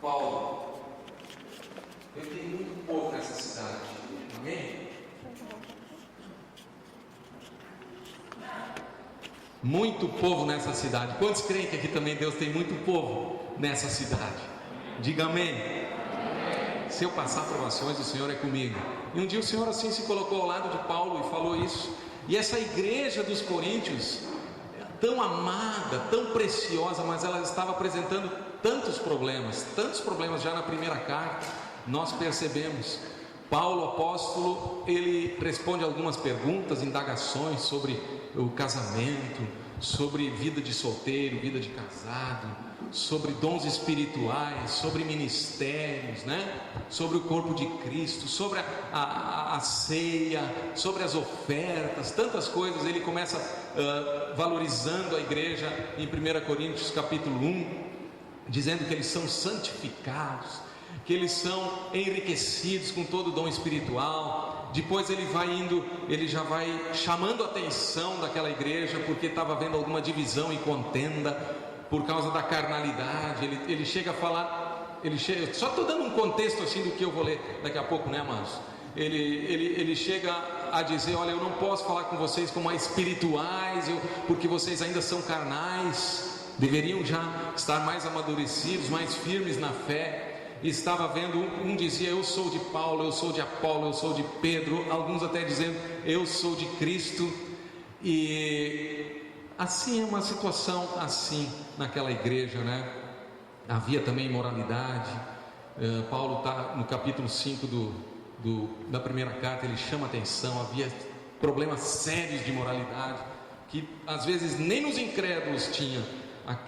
Paulo, eu tenho muito povo nessa cidade, amém? Muito povo nessa cidade. Quantos creem que aqui também Deus tem muito povo nessa cidade? Diga amém. Se eu passar provações, o Senhor é comigo. E um dia o Senhor assim se colocou ao lado de Paulo e falou isso. E essa igreja dos Coríntios, tão amada, tão preciosa, mas ela estava apresentando tantos problemas já na primeira carta. Nós percebemos, Paulo apóstolo, ele responde algumas perguntas, indagações sobre o casamento, sobre vida de solteiro, vida de casado, sobre dons espirituais, sobre ministérios, né? Sobre o corpo de Cristo, sobre a ceia, sobre as ofertas, tantas coisas. Ele começa valorizando a igreja em 1 Coríntios capítulo 1, dizendo que eles são santificados, que eles são enriquecidos com todo o dom espiritual. Depois ele já vai chamando a atenção daquela igreja, porque estava havendo alguma divisão e contenda por causa da carnalidade. Ele chega a falar, só estou dando um contexto assim do que eu vou ler daqui a pouco, né, amados? Ele chega a dizer: olha, eu não posso falar com vocês como espirituais, porque vocês ainda são carnais, deveriam já estar mais amadurecidos, mais firmes na fé. Estava vendo, um dizia: eu sou de Paulo, eu sou de Apolo, eu sou de Pedro, alguns até dizendo: eu sou de Cristo. E assim é uma situação assim naquela igreja, né? Havia também imoralidade. Paulo está no capítulo 5 da primeira carta, ele chama atenção. Havia problemas sérios de imoralidade, que às vezes nem nos incrédulos tinha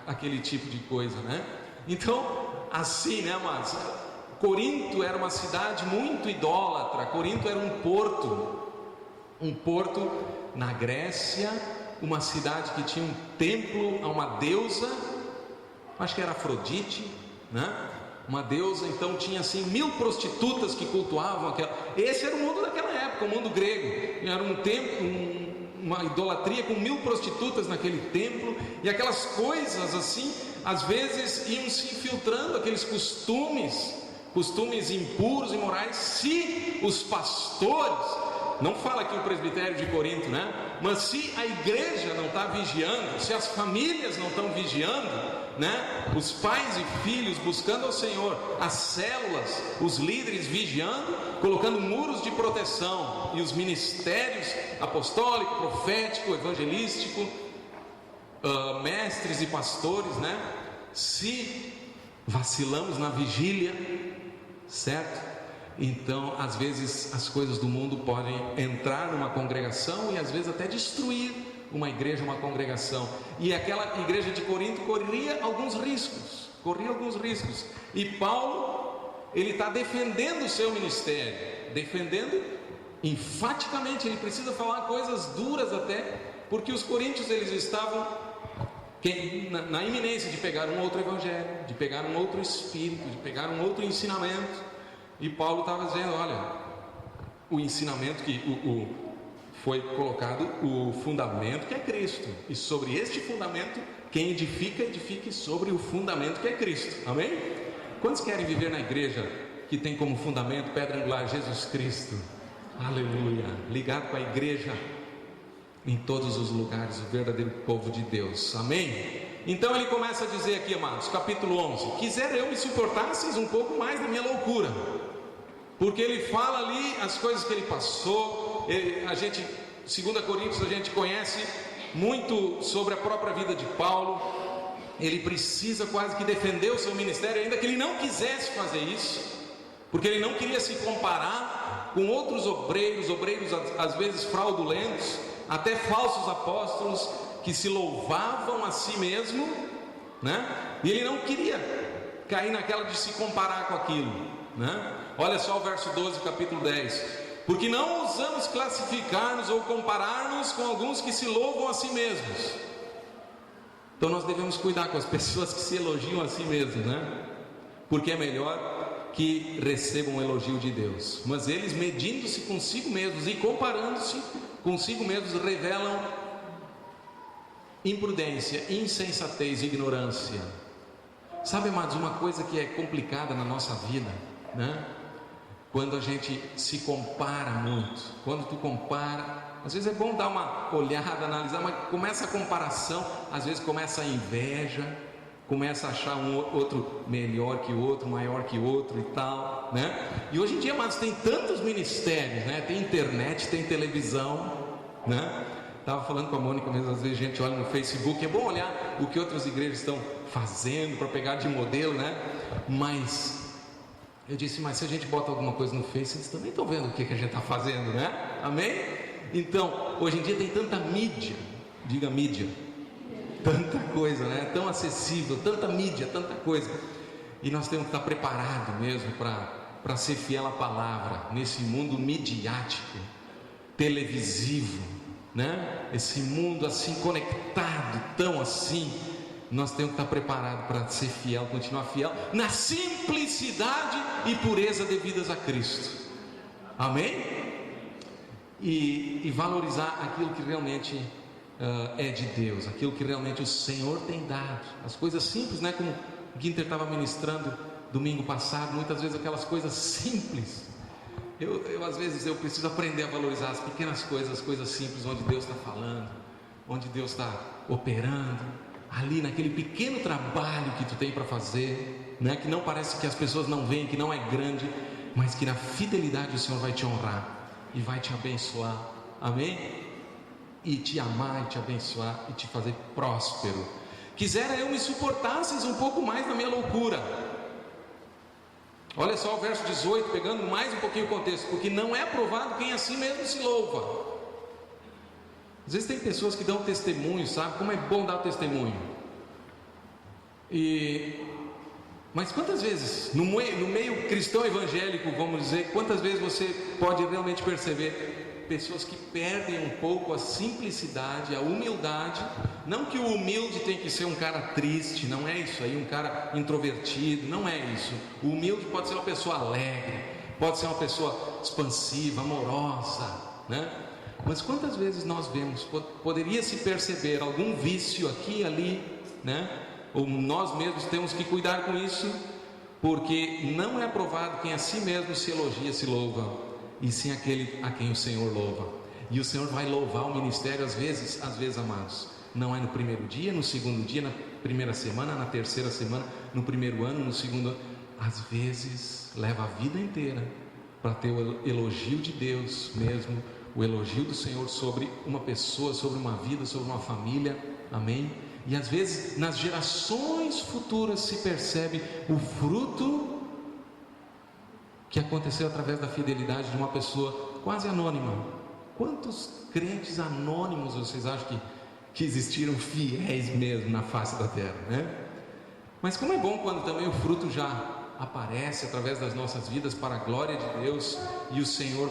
aquele tipo de coisa, né? Então, assim, né, mas Corinto era uma cidade muito idólatra. Corinto era um porto na Grécia, uma cidade que tinha um templo a uma deusa, acho que era Afrodite, né? Uma deusa. Então tinha assim 1000 prostitutas que cultuavam aquela. Esse era o mundo daquela época, o mundo grego. Era um templo, uma idolatria com 1000 prostitutas naquele templo, e aquelas coisas assim, às vezes iam se infiltrando, aqueles costumes impuros e imorais. Se os pastores, não fala aqui o presbitério de Corinto, né? Mas se a igreja não está vigiando, se as famílias não estão vigiando, né? Os pais e filhos buscando ao Senhor, as células, os líderes vigiando, colocando muros de proteção, e os ministérios apostólico, profético, evangelístico, mestres e pastores, né? Se vacilamos na vigília, certo? Então, às vezes, as coisas do mundo podem entrar numa congregação e às vezes até destruir uma igreja, uma congregação. E aquela igreja de Corinto corria alguns riscos. E Paulo, ele está defendendo o seu ministério, defendendo enfaticamente. Ele precisa falar coisas duras até, porque os coríntios, eles estavam na iminência de pegar um outro evangelho, de pegar um outro espírito, de pegar um outro ensinamento. E Paulo estava dizendo: olha, o ensinamento que foi colocado, o fundamento que é Cristo, e sobre este fundamento, quem edifica, edifique sobre o fundamento que é Cristo. Amém? Quantos querem viver na igreja que tem como fundamento, pedra angular, Jesus Cristo? Aleluia! Ligado com a igreja em todos os lugares, o verdadeiro povo de Deus. Amém? Então ele começa a dizer aqui, amados, capítulo 11: quisera eu me suportasseis um pouco mais da minha loucura. Porque ele fala ali as coisas que ele passou. 2 Coríntios, a gente conhece muito sobre a própria vida de Paulo. Ele precisa quase que defender o seu ministério, ainda que ele não quisesse fazer isso, porque ele não queria se comparar com outros obreiros às vezes fraudulentos, até falsos apóstolos, que se louvavam a si mesmo, né? E ele não queria cair naquela de se comparar com aquilo, né? Olha só o verso 12, capítulo 10: porque não ousamos classificar-nos ou comparar-nos com alguns que se louvam a si mesmos. Então nós devemos cuidar com as pessoas que se elogiam a si mesmos, né? Porque é melhor que recebam um elogio de Deus. Mas eles, medindo-se consigo mesmos e comparando-se consigo mesmos, revelam imprudência, insensatez e ignorância. Sabe, amados, uma coisa que é complicada na nossa vida, né? Quando a gente se compara muito. Quando tu compara, às vezes é bom dar uma olhada, analisar, mas começa a comparação, às vezes começa a inveja, começa a achar um outro melhor que o outro, maior que o outro e tal, né? E hoje em dia, amados, tem tantos ministérios, né? Tem internet, tem televisão, né? Estava falando com a Mônica mesmo, às vezes a gente olha no Facebook, é bom olhar o que outras igrejas estão fazendo para pegar de modelo, né? Mas eu disse, mas se a gente bota alguma coisa no Face, eles também estão vendo o que a gente está fazendo, né? Amém? Então, hoje em dia tem tanta mídia, diga mídia, tanta coisa, né? Tão acessível, tanta mídia, tanta coisa. E nós temos que estar preparados mesmo para ser fiel à palavra, nesse mundo midiático, televisivo, né? Esse mundo assim conectado, tão assim, nós temos que estar preparados para ser fiel, continuar fiel na simplicidade e pureza devidas a Cristo. Amém? E valorizar aquilo que realmente é de Deus, aquilo que realmente o Senhor tem dado, as coisas simples, né? Como o Guinter estava ministrando domingo passado, muitas vezes aquelas coisas simples. Eu às vezes eu preciso aprender a valorizar as pequenas coisas, as coisas simples, onde Deus está falando, onde Deus está operando, ali naquele pequeno trabalho que tu tem para fazer, né? Que não parece, que as pessoas não veem, que não é grande, mas que na fidelidade o Senhor vai te honrar e vai te abençoar, amém? E te amar, e te abençoar, e te fazer próspero. Quisera eu me suportasseis um pouco mais na minha loucura. Olha só o verso 18, pegando mais um pouquinho o contexto, porque não é aprovado quem a si mesmo se louva. Às vezes tem pessoas que dão testemunho, sabe? Como é bom dar testemunho. Mas quantas vezes, no meio cristão evangélico, vamos dizer, quantas vezes você pode realmente perceber pessoas que perdem um pouco a simplicidade, a humildade? Não que o humilde tem que ser um cara triste, não é isso aí, um cara introvertido, não é isso. O humilde pode ser uma pessoa alegre, pode ser uma pessoa expansiva, amorosa, né? Mas quantas vezes nós vemos, poderia se perceber algum vício aqui e ali, né? Ou nós mesmos temos que cuidar com isso, porque não é aprovado quem a si mesmo se elogia, se louva, e sim aquele a quem o Senhor louva. E o Senhor vai louvar o ministério às vezes, amados, não é no primeiro dia, no segundo dia, na primeira semana, na terceira semana, no primeiro ano, no segundo ano. Às vezes leva a vida inteira para ter o elogio de Deus mesmo, o elogio do Senhor sobre uma pessoa, sobre uma vida, sobre uma família, amém? E às vezes nas gerações futuras se percebe o fruto que aconteceu através da fidelidade de uma pessoa quase anônima. Quantos crentes anônimos vocês acham que existiram fiéis mesmo na face da terra, né? Mas como é bom quando também o fruto já aparece através das nossas vidas para a glória de Deus, e o Senhor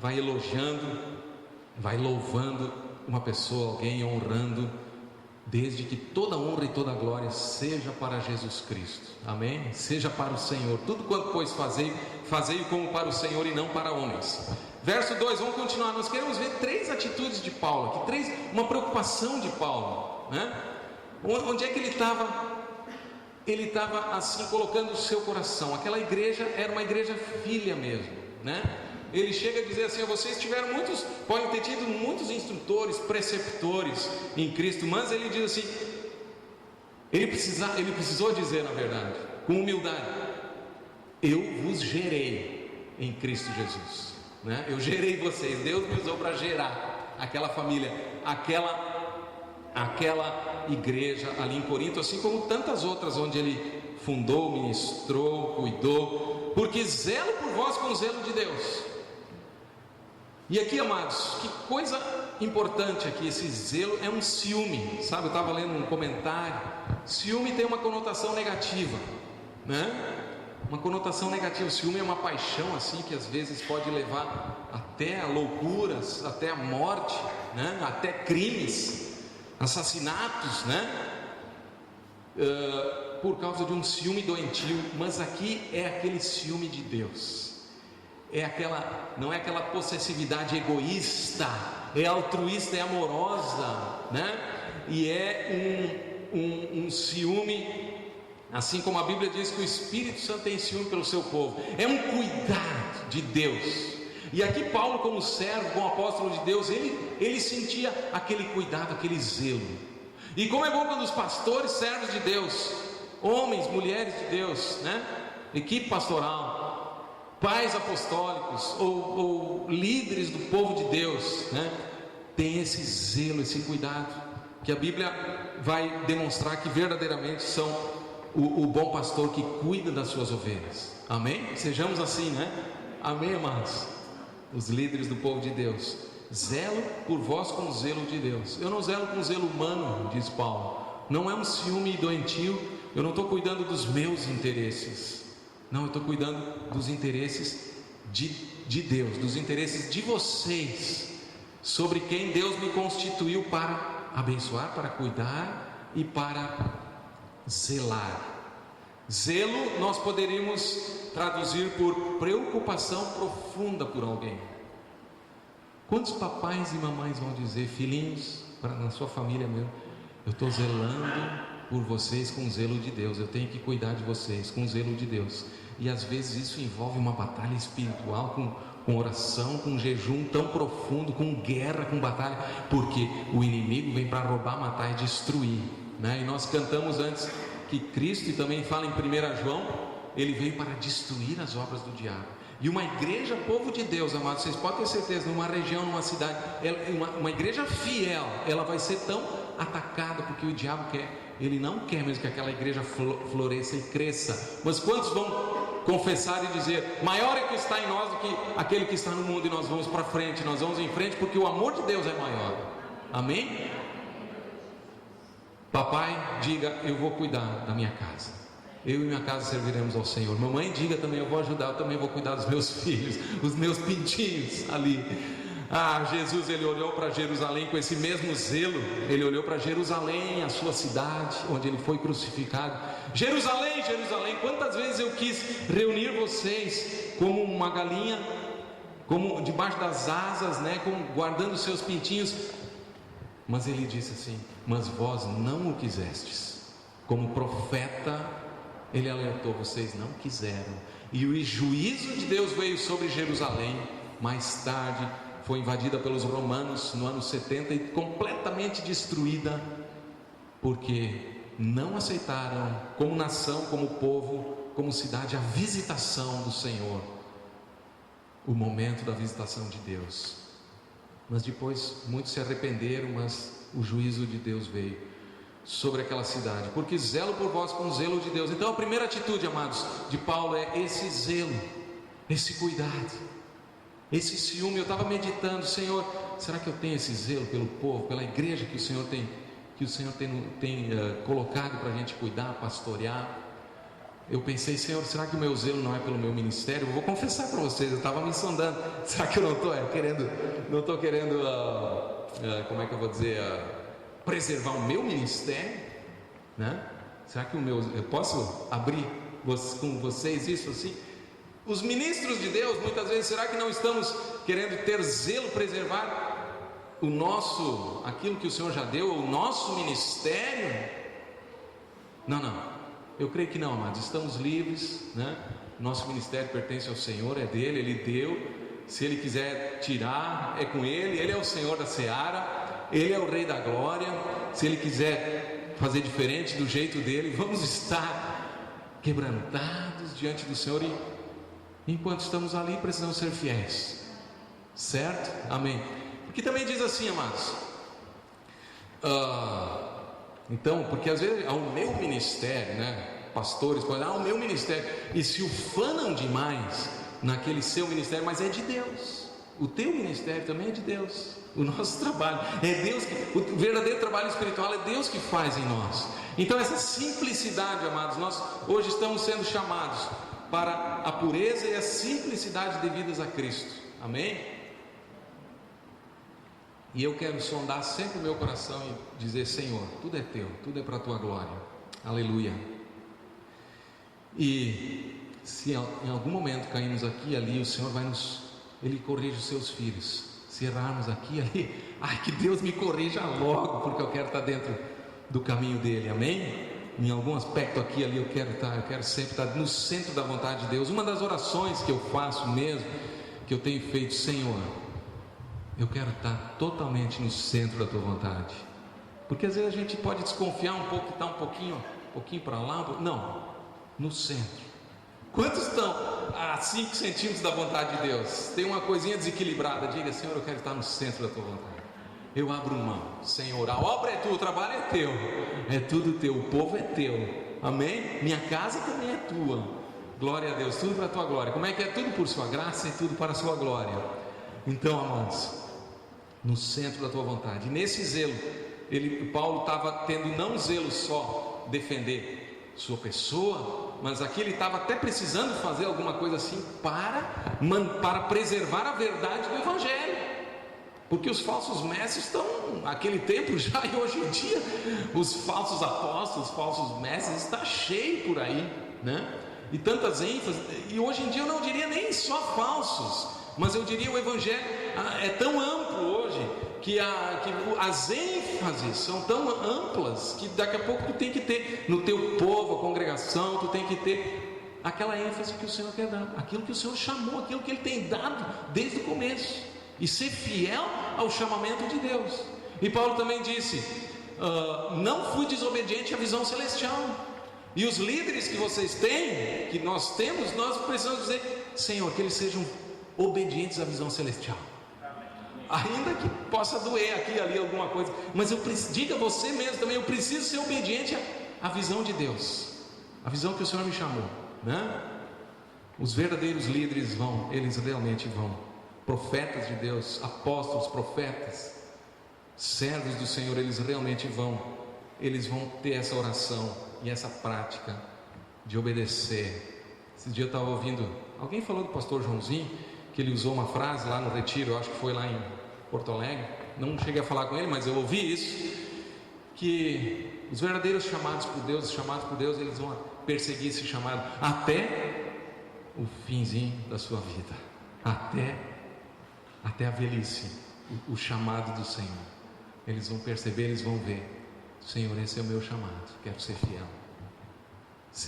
vai elogiando, vai louvando uma pessoa, alguém, honrando, desde que toda honra e toda glória seja para Jesus Cristo, amém? Seja para o Senhor. Tudo quanto pois fazei como para o Senhor e não para homens. Verso 2, vamos continuar. Nós queremos ver três atitudes de Paulo aqui, uma preocupação de Paulo, né? Onde é que ele estava? Ele estava assim colocando o seu coração. Aquela igreja era uma igreja filha mesmo, né? Ele chega a dizer assim: vocês podem ter tido muitos instrutores, preceptores em Cristo, mas ele diz assim, ele precisou dizer, na verdade, com humildade: eu vos gerei em Cristo Jesus, né? Eu gerei vocês, Deus me usou para gerar aquela família, aquela igreja ali em Corinto, assim como tantas outras onde ele fundou, ministrou, cuidou, porque zelo por vós com o zelo de Deus. E aqui, amados, que coisa importante aqui, esse zelo é um ciúme, sabe? Eu estava lendo um comentário, ciúme tem uma conotação negativa, né? Uma conotação negativa. O ciúme é uma paixão assim que às vezes pode levar até a loucuras, até a morte, né? Até crimes, assassinatos, né? Por causa de um ciúme doentio. Mas aqui é aquele ciúme de Deus. Não é aquela possessividade egoísta, é altruísta, é amorosa, né? E é um ciúme Assim como a Bíblia diz que o Espírito Santo tem ciúme pelo seu povo, é um cuidado de Deus. E aqui Paulo, como servo, como apóstolo de Deus, ele sentia aquele cuidado, aquele zelo. E como é bom quando os pastores, servos de Deus, homens, mulheres de Deus, né? Equipe pastoral, pais apostólicos ou líderes do povo de Deus, né? Tem esse zelo, esse cuidado, que a Bíblia vai demonstrar que verdadeiramente são o bom pastor que cuida das suas ovelhas. Amém? Sejamos assim, né? Amém, amados? Os líderes do povo de Deus: zelo por vós com o zelo de Deus. Eu não zelo com zelo humano, diz Paulo. Não é um ciúme doentio. Eu não estou cuidando dos meus interesses. Não, eu estou cuidando dos interesses de Deus, dos interesses de vocês, sobre quem Deus me constituiu para abençoar, para cuidar e para zelar. Zelo nós poderíamos traduzir por preocupação profunda por alguém. Quantos papais e mamães vão dizer, filhinhos, na sua família mesmo: eu estou zelando por vocês com o zelo de Deus, eu tenho que cuidar de vocês com o zelo de Deus. E às vezes isso envolve uma batalha espiritual, com oração, com jejum tão profundo, com guerra, com batalha, porque o inimigo vem para roubar, matar e destruir, né? E nós cantamos antes que Cristo, e também fala em 1 João, ele veio para destruir as obras do diabo. E uma igreja, povo de Deus, amados, vocês podem ter certeza, numa região, numa cidade, uma igreja fiel, ela vai ser tão atacada, porque o diabo ele não quer mesmo que aquela igreja floresça e cresça. Mas quantos vão confessar e dizer: maior é que está em nós do que aquele que está no mundo, e nós vamos para frente, nós vamos em frente, porque o amor de Deus é maior. Amém? Papai, diga: eu vou cuidar da minha casa, eu e minha casa serviremos ao Senhor. Mamãe, diga também: eu vou ajudar, eu também vou cuidar dos meus filhos, os meus pintinhos ali. Jesus, ele olhou para Jerusalém com esse mesmo zelo. Ele olhou para Jerusalém, a sua cidade, onde ele foi crucificado. Jerusalém, Jerusalém, quantas vezes eu quis reunir vocês como uma galinha, como debaixo das asas, né, como guardando os seus pintinhos. Mas ele disse assim: mas vós não o quisestes. Como profeta, ele alertou: vocês não quiseram. E o juízo de Deus veio sobre Jerusalém. Mais tarde foi invadida pelos romanos no ano 70 e completamente destruída, porque não aceitaram como nação, como povo, como cidade, a visitação do Senhor, o momento da visitação de Deus. Mas depois muitos se arrependeram, mas o juízo de Deus veio sobre aquela cidade, porque zelo por vós com o zelo de Deus. Então a primeira atitude, amados, de Paulo é esse zelo, esse cuidado, esse ciúme. Eu estava meditando: Senhor, será que eu tenho esse zelo pelo povo, pela igreja que o Senhor tem colocado para a gente cuidar, pastorear? Eu pensei: Senhor, será que o meu zelo não é pelo meu ministério? Eu vou confessar para vocês, eu estava me sondando. Será que eu não estou querendo, como é que eu vou dizer, preservar o meu ministério, né? Será que eu posso abrir com vocês isso assim? Os ministros de Deus, muitas vezes, será que não estamos querendo ter zelo, preservar aquilo que o Senhor já deu, o nosso ministério? Não, eu creio que não, amados. Estamos livres, né? Nosso ministério pertence ao Senhor, é dele, ele deu. Se ele quiser tirar, é com ele. Ele é o Senhor da seara, ele é o Rei da glória. Se ele quiser fazer diferente do jeito dele, vamos estar quebrantados diante do Senhor. E enquanto estamos ali, precisamos ser fiéis, certo? Amém. Porque também diz assim, amados, então, porque às vezes o meu ministério, né? Pastores podem dizer: o meu ministério, e se ufanam demais naquele seu ministério, mas é de Deus. O teu ministério também é de Deus. O nosso trabalho é Deus o verdadeiro trabalho espiritual é Deus que faz em nós. Então essa simplicidade, amados, nós hoje estamos sendo chamados para a pureza e a simplicidade devidas a Cristo. Amém? E eu quero sondar sempre o meu coração e dizer: Senhor, tudo é teu, tudo é para a tua glória. Aleluia. E se em algum momento caímos aqui e ali, o Senhor Ele corrige os seus filhos. Se errarmos aqui e ali, que Deus me corrija logo, porque eu quero estar dentro do caminho dele. Amém? em algum aspecto aqui e ali eu quero sempre estar no centro da vontade de Deus. Uma das orações que eu faço mesmo, que eu tenho feito: Senhor, eu quero estar totalmente no centro da tua vontade. Porque às vezes a gente pode desconfiar um pouco, estar um pouquinho para lá, não, no centro. Quantos estão a 5 centímetros da vontade de Deus? Tem uma coisinha desequilibrada, diga: Senhor, eu quero estar no centro da tua vontade. Eu abro mão, Senhor, a obra é tua, o trabalho é teu, é tudo teu, o povo é teu, amém? Minha casa também é tua, glória a Deus, tudo para a tua glória. Como é que é? Tudo por sua graça e tudo para a sua glória. Então, amados, no centro da tua vontade. E nesse zelo, Paulo estava tendo não zelo só defender sua pessoa, mas aqui ele estava até precisando fazer alguma coisa assim para preservar a verdade do Evangelho. Porque os falsos mestres estão naquele tempo já, e hoje em dia os falsos apóstolos, os falsos mestres, está cheio por aí, né? E tantas ênfases, e hoje em dia eu não diria nem só falsos, mas eu diria o Evangelho é tão amplo hoje, que as ênfases são tão amplas, que daqui a pouco tu tem que ter no teu povo, a congregação, tu tem que ter aquela ênfase que o Senhor quer dar, aquilo que o Senhor chamou, aquilo que Ele tem dado desde o começo, e ser fiel ao chamamento de Deus. E Paulo também disse: não fui desobediente à visão celestial. E os líderes que vocês têm, que nós temos, nós precisamos dizer: Senhor, que eles sejam obedientes à visão celestial. Ainda que possa doer aqui e ali alguma coisa, mas diga você mesmo também: eu preciso ser obediente à visão de Deus, a visão que o Senhor me chamou, né? Os verdadeiros líderes eles realmente vão. Profetas de Deus, apóstolos, profetas, servos do Senhor, eles realmente eles vão ter essa oração e essa prática de obedecer. Esse dia eu estava ouvindo, alguém falou do pastor Joãozinho, que ele usou uma frase lá no retiro, eu acho que foi lá em Porto Alegre, não cheguei a falar com ele, mas eu ouvi isso, que os verdadeiros chamados por Deus, eles vão perseguir esse chamado até o finzinho da sua vida, até a velhice, o chamado do Senhor. Eles vão perceber, eles vão ver: Senhor, esse é o meu chamado, quero ser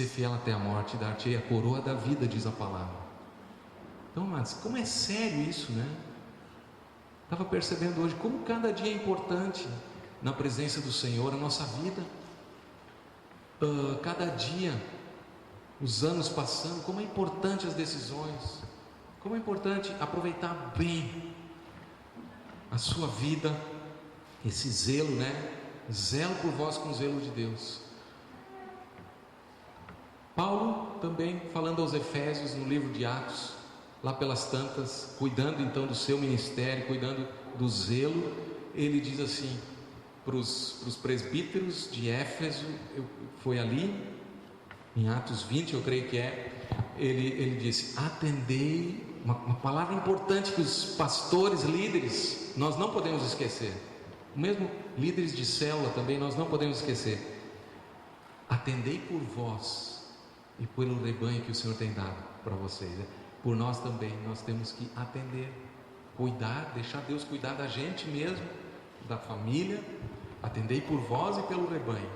fiel até a morte, dar-te a coroa da vida, diz a palavra. Então, amados, como é sério isso, né? Estava percebendo hoje como cada dia é importante na presença do Senhor, a nossa vida. Cada dia, os anos passando, como é importante as decisões, como é importante aproveitar bem a sua vida, esse zelo, né? Zelo por vós com o zelo de Deus. Paulo também falando aos Efésios no livro de Atos, lá pelas tantas, cuidando então do seu ministério, cuidando do zelo, ele diz assim para os presbíteros de Éfeso, foi ali em Atos 20, eu creio que ele disse: atendei. Uma palavra importante que os pastores, líderes, nós não podemos esquecer, mesmo líderes de célula também, nós não podemos esquecer: atendei por vós e pelo rebanho que o Senhor tem dado para vocês, né? Por nós também, nós temos que atender, cuidar, deixar Deus cuidar da gente mesmo, da família. Atendei por vós e pelo rebanho.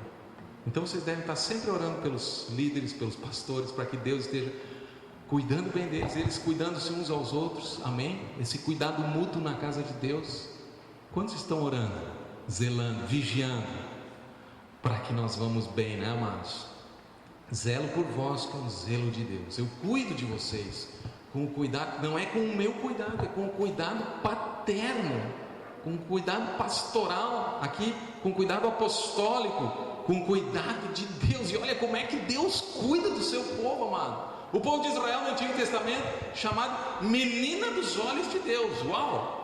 Então vocês devem estar sempre orando pelos líderes, pelos pastores, para que Deus esteja cuidando bem deles, eles cuidando-se uns aos outros, amém? Esse cuidado mútuo na casa de Deus. Quantos estão orando, zelando, vigiando, para que nós vamos bem, né, amados? Zelo por vós com o zelo de Deus. Eu cuido de vocês com o cuidado, não é com o meu cuidado, é com o cuidado paterno, com o cuidado pastoral, aqui com o cuidado apostólico, com o cuidado de Deus. E olha como é que Deus cuida do seu povo, amado. O povo de Israel no Antigo Testamento, chamado menina dos olhos de Deus. Uau!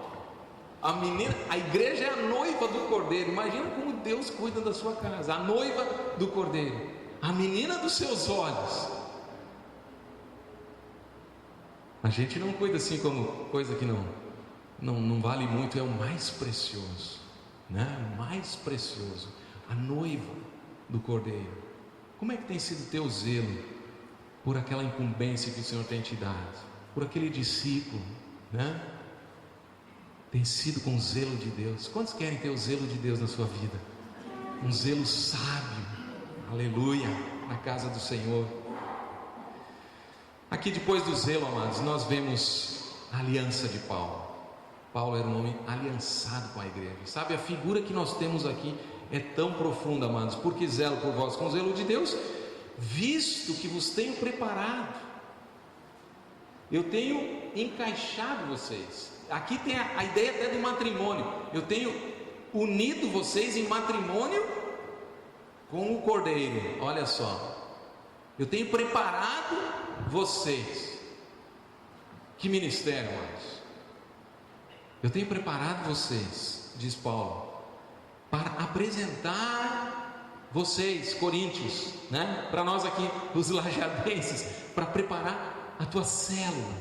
A igreja é a noiva do Cordeiro. Imagina como Deus cuida da sua casa. A noiva do Cordeiro, a menina dos seus olhos. A gente não cuida assim como coisa que não vale muito. É o mais precioso, né? O mais precioso, a noiva do Cordeiro. Como é que tem sido o teu zelo por aquela incumbência que o Senhor tem te dado, por aquele discípulo, né? Tem sido com o zelo de Deus. Quantos querem ter o zelo de Deus na sua vida? Um zelo sábio, aleluia, na casa do Senhor. Aqui, depois do zelo, amados, nós vemos a aliança de Paulo. Paulo era um homem aliançado com a igreja. Sabe, a figura que nós temos aqui é tão profunda, amados. Porque zelo por vós com zelo de Deus, visto que vos tenho preparado, eu tenho encaixado vocês. Aqui tem a ideia até do matrimônio. Eu tenho unido vocês em matrimônio com o Cordeiro. Olha só, eu tenho preparado vocês. Que ministério, amados! Eu tenho preparado vocês, diz Paulo, para apresentar vocês, coríntios, né? Para nós aqui, os lajadenses, para preparar a tua célula,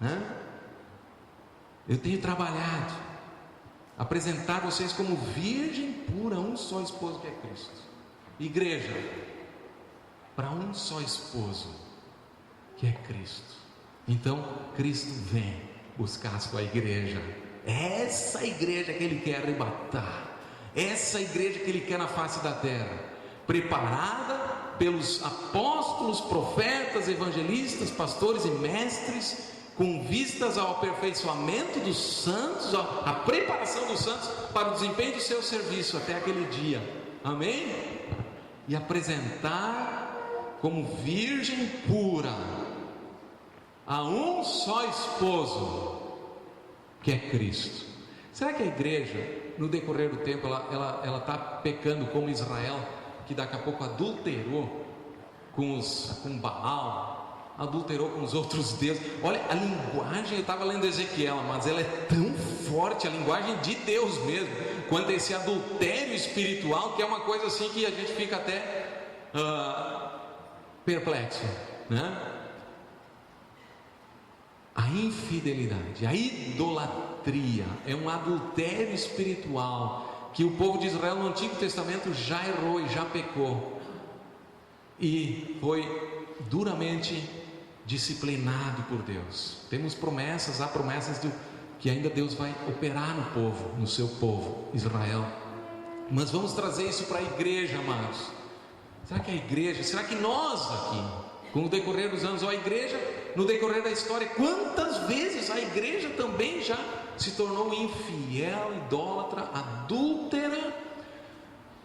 né? Eu tenho trabalhado, apresentar vocês como virgem pura, um só esposo que é Cristo. Igreja, para um só esposo que é Cristo. Então, Cristo vem buscar a sua igreja. Essa igreja que Ele quer arrebatar, essa igreja que Ele quer na face da terra, preparada pelos apóstolos, profetas, evangelistas, pastores e mestres, com vistas ao aperfeiçoamento dos santos, à preparação dos santos para o desempenho do seu serviço até aquele dia, amém? E apresentar como virgem pura a um só esposo, que é Cristo. Será que a igreja, no decorrer do tempo, ela está pecando como Israel, que daqui a pouco adulterou com Baal, adulterou com os outros deuses? Olha a linguagem, eu estava lendo Ezequiel, mas ela é tão forte, a linguagem de Deus mesmo, quanto a esse adultério espiritual, que é uma coisa assim que a gente fica até perplexo, né? A infidelidade, a idolatria é um adultério espiritual que o povo de Israel no Antigo Testamento já errou e já pecou, e foi duramente disciplinado por Deus. Temos promessas, há promessas que ainda Deus vai operar no povo, no seu povo Israel. Mas vamos trazer isso para a igreja, amados. Será que a igreja, será que nós aqui, com o decorrer dos anos, ou a igreja, no decorrer da história, quantas vezes a igreja também já se tornou infiel, idólatra, adúltera,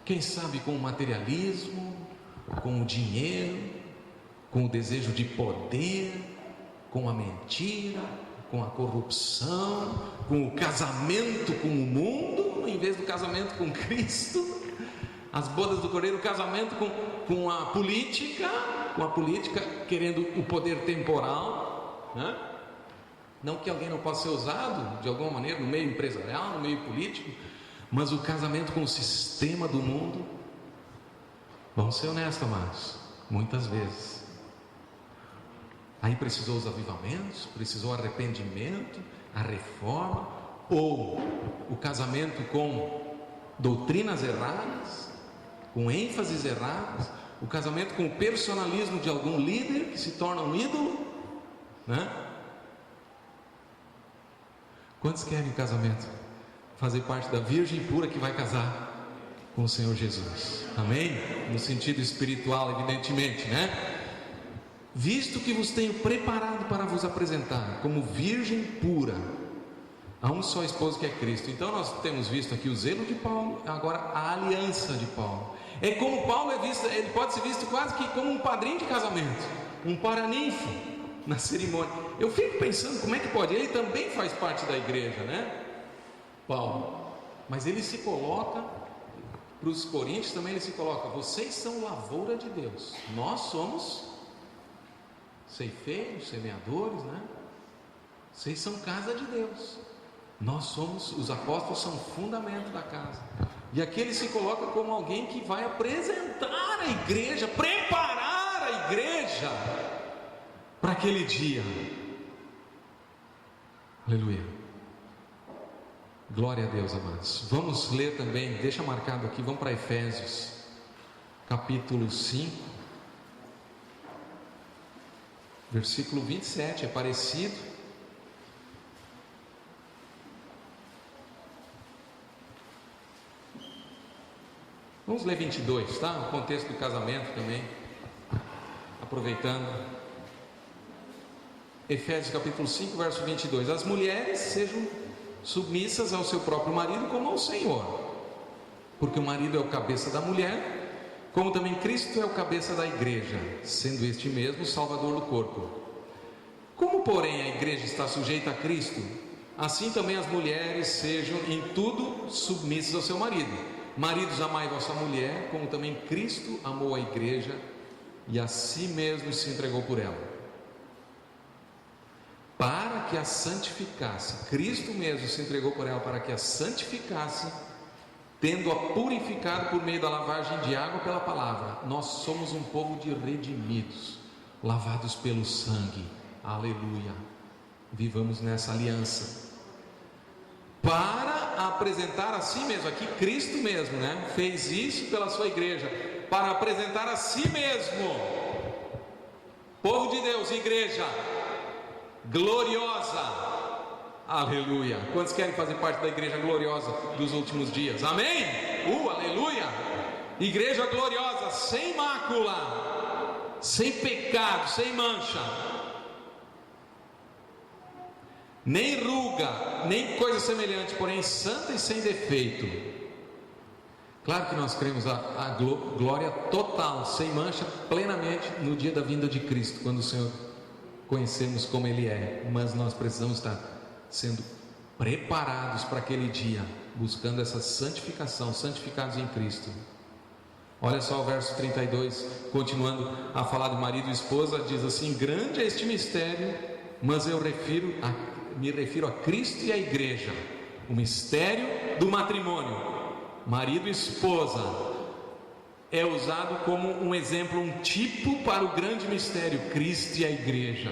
quem sabe com o materialismo, com o dinheiro, com o desejo de poder, com a mentira, com a corrupção, com o casamento com o mundo, em vez do casamento com Cristo, as bodas do Cordeiro, o casamento com a política, querendo o poder temporal, né? Não que alguém não possa ser usado de alguma maneira no meio empresarial, no meio político, mas o casamento com o sistema do mundo. Vamos ser honestos, amados, muitas vezes. Aí precisou os avivamentos, precisou arrependimento, a reforma, ou o casamento com doutrinas erradas, com ênfases erradas, o casamento com o personalismo de algum líder que se torna um ídolo, né? Quantos querem casamento? Fazer parte da virgem pura que vai casar com o Senhor Jesus, amém? No sentido espiritual, evidentemente, né? Visto que vos tenho preparado para vos apresentar como virgem pura a um só esposo que é Cristo. Então nós temos visto aqui o zelo de Paulo, agora a aliança de Paulo. É como Paulo é visto, ele pode ser visto quase que como um padrinho de casamento, um paraninfo na cerimônia. Eu fico pensando como é que pode, ele também faz parte da igreja, né? Paulo, mas ele se coloca, para os coríntios também ele se coloca: vocês são lavoura de Deus, nós somos ceifeiros, semeadores, né? Vocês são casa de Deus, nós somos, os apóstolos são o fundamento da casa. E aqui ele se coloca como alguém que vai apresentar a igreja, preparar a igreja para aquele dia. Aleluia, glória a Deus, amados. Vamos ler também, deixa marcado aqui, vamos para Efésios capítulo 5, versículo 27, é parecido. Vamos ler 22, tá? O contexto do casamento também, aproveitando. Efésios capítulo 5, verso 22. As mulheres sejam submissas ao seu próprio marido como ao Senhor, porque o marido é o cabeça da mulher, como também Cristo é o cabeça da igreja, sendo este mesmo o salvador do corpo. Como porém a igreja está sujeita a Cristo, assim também as mulheres sejam em tudo submissas ao seu marido. Maridos, amai vossa mulher, como também Cristo amou a igreja e a si mesmo se entregou por ela, para que a santificasse. Cristo mesmo se entregou por ela para que a santificasse, tendo-a purificado por meio da lavagem de água pela palavra. Nós somos um povo de redimidos, lavados pelo sangue. Aleluia. Vivamos nessa aliança, para apresentar a si mesmo. Aqui Cristo mesmo, né? Fez isso pela sua igreja, para apresentar a si mesmo, povo de Deus, igreja gloriosa. Aleluia. Quantos querem fazer parte da igreja gloriosa dos últimos dias? Amém? Aleluia. Igreja gloriosa, sem mácula, sem pecado, sem mancha, nem ruga, nem coisa semelhante, porém santa e sem defeito. Claro que nós queremos a glória total, sem mancha, plenamente no dia da vinda de Cristo, quando o Senhor conhecemos como Ele é. Mas nós precisamos estar sendo preparados para aquele dia, buscando essa santificação, santificados em Cristo. Olha só o verso 32, continuando a falar de marido e esposa, diz assim: grande é este mistério, mas eu me refiro a Cristo e a igreja. O mistério do matrimônio, marido e esposa, é usado como um exemplo, um tipo para o grande mistério, Cristo e a igreja.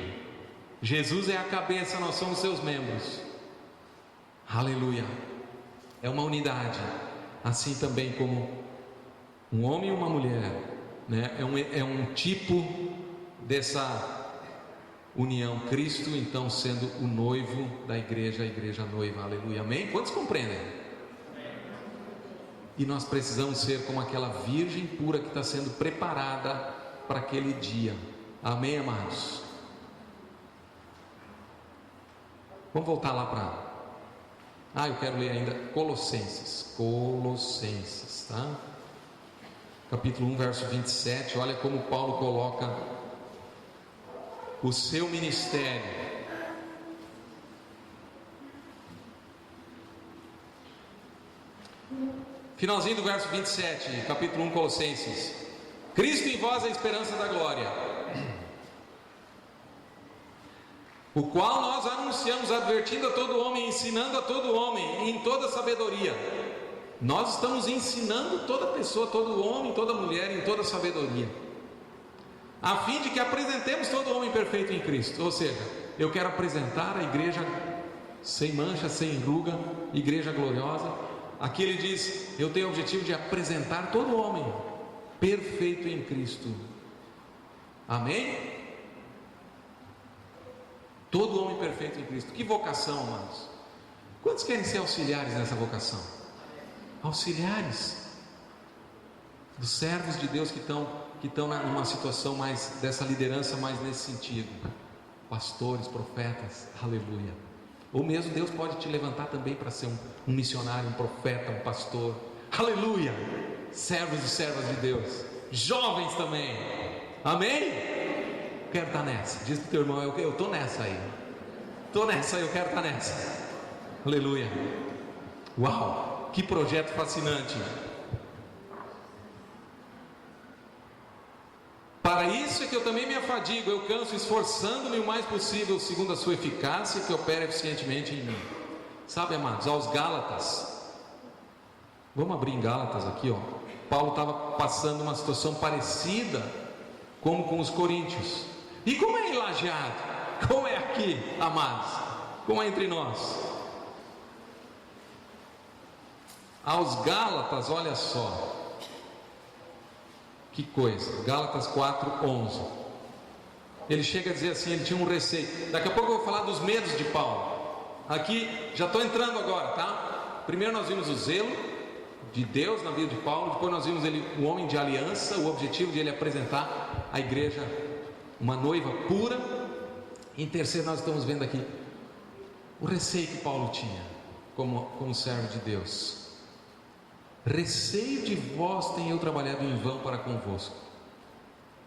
Jesus é a cabeça, nós somos seus membros. Aleluia. É uma unidade, assim também como um homem e uma mulher, né? É um tipo dessa união. Cristo então sendo o noivo da igreja, a igreja noiva. Aleluia, amém? Quantos compreendem? E nós precisamos ser como aquela virgem pura que está sendo preparada para aquele dia. Amém, amados? Vamos voltar lá para... eu quero ler ainda Colossenses, tá? Capítulo 1, verso 27. Olha como Paulo coloca o seu ministério. Finalzinho do verso 27, capítulo 1, Colossenses. Cristo em vós é a esperança da glória, o qual nós anunciamos, advertindo a todo homem, ensinando a todo homem em toda sabedoria. Nós estamos ensinando toda pessoa, todo homem, toda mulher em toda sabedoria, a fim de que apresentemos todo homem perfeito em Cristo. Ou seja, eu quero apresentar a igreja sem mancha, sem ruga, igreja gloriosa. Aqui ele diz: eu tenho o objetivo de apresentar todo homem perfeito em Cristo. Amém? Todo homem perfeito em Cristo. Que vocação, amados! Quantos querem ser auxiliares nessa vocação? Auxiliares dos servos de Deus que estão numa situação mais dessa liderança, mais nesse sentido. Pastores, profetas, aleluia. Ou mesmo Deus pode te levantar também para ser um missionário, um profeta, um pastor, aleluia. Servos e servas de Deus, jovens também, amém? Quero estar nessa. Diz para o teu irmão: eu estou nessa aí. Estou nessa aí, eu quero estar nessa. Aleluia. Uau, que projeto fascinante. Para isso é que eu também me afadigo, eu canso, esforçando-me o mais possível, segundo a sua eficácia, que opera eficientemente em mim. Sabe, amados, aos Gálatas, vamos abrir em Gálatas aqui, ó. Paulo estava passando uma situação parecida como com os coríntios. E como é em Lajeado? Como é aqui, amados? Como é entre nós? Aos Gálatas, olha só que coisa. Gálatas 4:11. Ele chega a dizer assim, ele tinha um receio. Daqui a pouco eu vou falar dos medos de Paulo. Aqui, já estou entrando agora, tá? Primeiro nós vimos o zelo de Deus na vida de Paulo. Depois nós vimos ele, o homem de aliança, o objetivo de ele apresentar a igreja uma noiva pura. Em terceiro, nós estamos vendo aqui o receio que Paulo tinha como servo de Deus. Receio de vós tenho eu trabalhado em vão para convosco.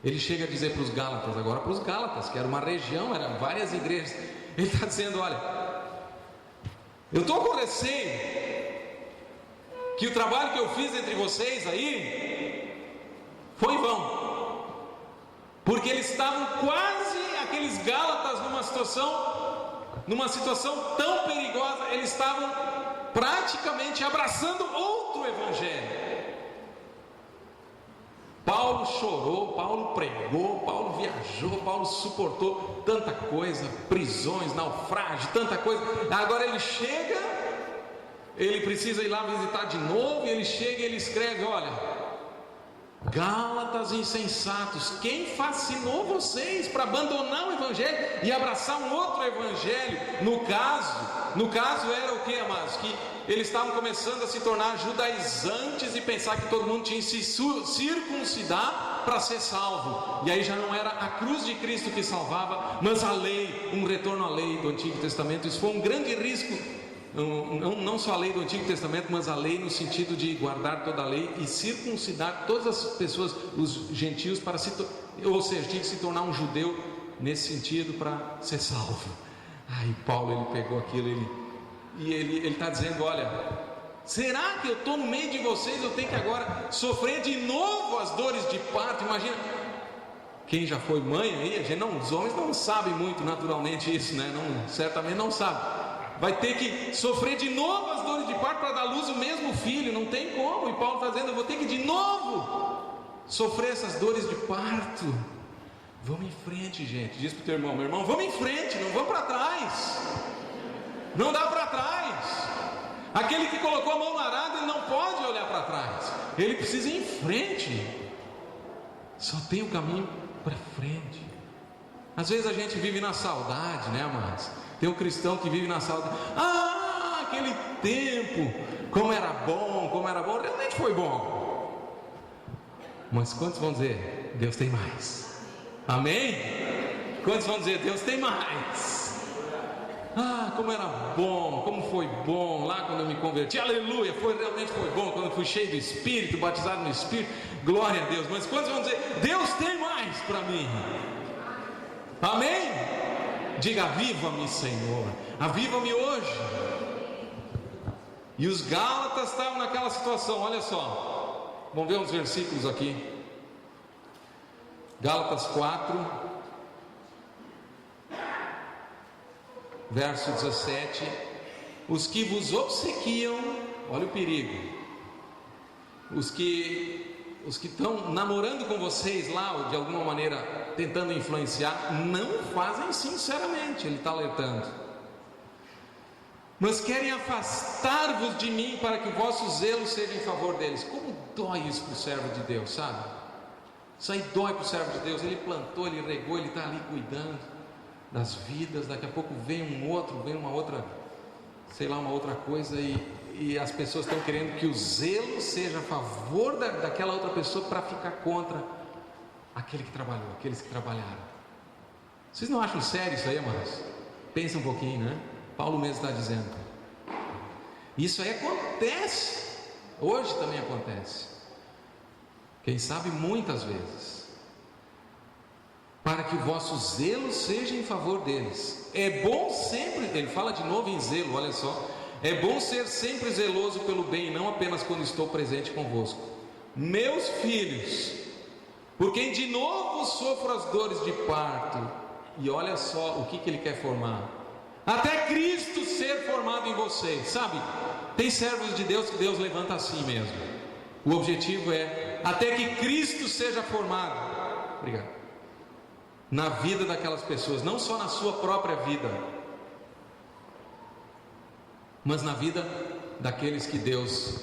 Ele chega a dizer para os Gálatas, agora para os Gálatas, que era uma região, eram várias igrejas. Ele está dizendo: olha, eu estou com receio que o trabalho que eu fiz entre vocês aí foi em vão, porque eles estavam quase, aqueles Gálatas, numa situação tão perigosa. Eles estavam praticamente abraçando outro evangelho. Paulo chorou, Paulo pregou, Paulo viajou, Paulo suportou tanta coisa, prisões, naufrágio, tanta coisa. Agora ele chega, ele precisa ir lá visitar de novo, e ele chega e ele escreve: olha, Gálatas insensatos, quem fascinou vocês para abandonar o evangelho e abraçar um outro evangelho? No caso era o que, amados? Que eles estavam começando a se tornar judaizantes e pensar que todo mundo tinha que se circuncidar para ser salvo. E aí já não era a cruz de Cristo que salvava, mas a lei, um retorno à lei do Antigo Testamento. Isso foi um grande risco. Não só a lei do Antigo Testamento, mas a lei no sentido de guardar toda a lei e circuncidar todas as pessoas, os gentios, ou seja, tinha que se tornar um judeu nesse sentido para ser salvo. Aí Paulo, ele pegou aquilo, ele está dizendo: olha, será que eu estou no meio de vocês, eu tenho que agora sofrer de novo as dores de parto? Imagina, quem já foi mãe aí, os homens não sabem muito naturalmente isso, né? Certamente não sabem. Vai ter que sofrer de novo as dores de parto para dar à luz o mesmo filho, não tem como. E Paulo está dizendo: eu vou ter que de novo sofrer essas dores de parto. Vamos em frente, gente. Diz para o teu irmão: meu irmão, vamos em frente, não vamos para trás. Não dá para trás. Aquele que colocou a mão no arado, ele não pode olhar para trás, ele precisa ir em frente. Só tem o caminho para frente. Às vezes a gente vive na saudade, né, amados? Tem um cristão que vive na saudade. Aquele tempo, como era bom, realmente foi bom. Mas quantos vão dizer: Deus tem mais? Amém? Quantos vão dizer: Deus tem mais? Como era bom, como foi bom lá quando eu me converti, aleluia, realmente foi bom, quando eu fui cheio do Espírito, batizado no Espírito, glória a Deus. Mas quantos vão dizer: Deus tem mais para mim? Amém? Diga: aviva-me, Senhor, aviva-me hoje. E os Gálatas estavam naquela situação, olha só, vamos ver uns versículos aqui. Gálatas 4, verso 17: os que vos obsequiam, olha o perigo, os que estão namorando com vocês lá, ou de alguma maneira tentando influenciar, não fazem sinceramente, ele está alertando, mas querem afastar-vos de mim para que o vosso zelo seja em favor deles. Como dói isso para o servo de Deus, sabe? Isso aí dói para o servo de Deus. Ele plantou, ele regou, ele está ali cuidando das vidas. Daqui a pouco vem uma outra, uma outra coisa, e as pessoas estão querendo que o zelo seja a favor daquela outra pessoa para ficar contra aquele que trabalhou, aqueles que trabalharam. Vocês não acham sério isso aí, amados? Pensa um pouquinho, né? Paulo mesmo está dizendo. Isso aí acontece, hoje também acontece, quem sabe muitas vezes, para que o vosso zelo seja em favor deles. É bom sempre, ele fala de novo em zelo, olha só: é bom ser sempre zeloso pelo bem, não apenas quando estou presente convosco. Meus filhos, por quem de novo sofro as dores de parto. E olha só o que ele quer formar: até Cristo ser formado em vocês. Sabe, tem servos de Deus que Deus levanta assim mesmo. O objetivo é até que Cristo seja formado. Obrigado. Na vida daquelas pessoas, não só na sua própria vida, mas na vida daqueles que Deus